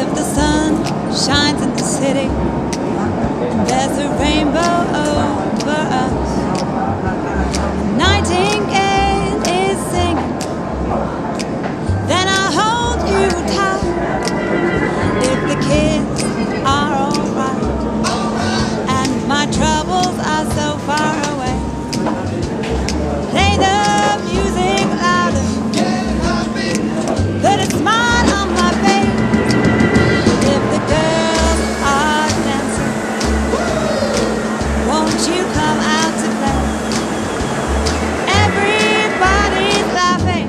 If the sun shines in the city, there's a rainbow over us. Nightingale is singing, then I'll hold you tight. If the kids are alright and my troubles are so far away, play the music louder, put a smile on my face. If the girls are dancing, won't you come out to play? Everybody's laughing.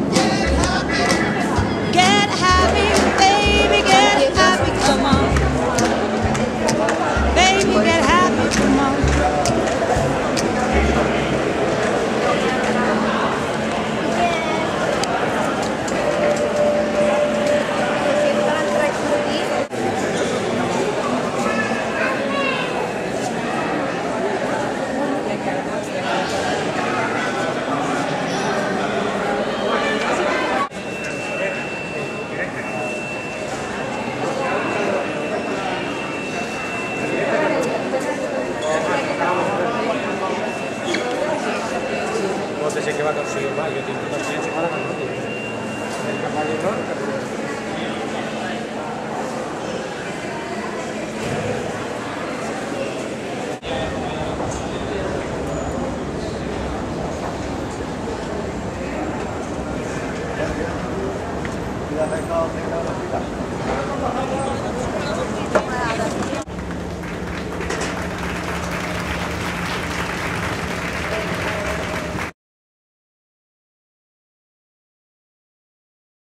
Get happy, baby, get happy, come on. Baby, get happy, come on. No sé qué va a conseguir más, yo tengo una ciencia para ganar. El caballo no.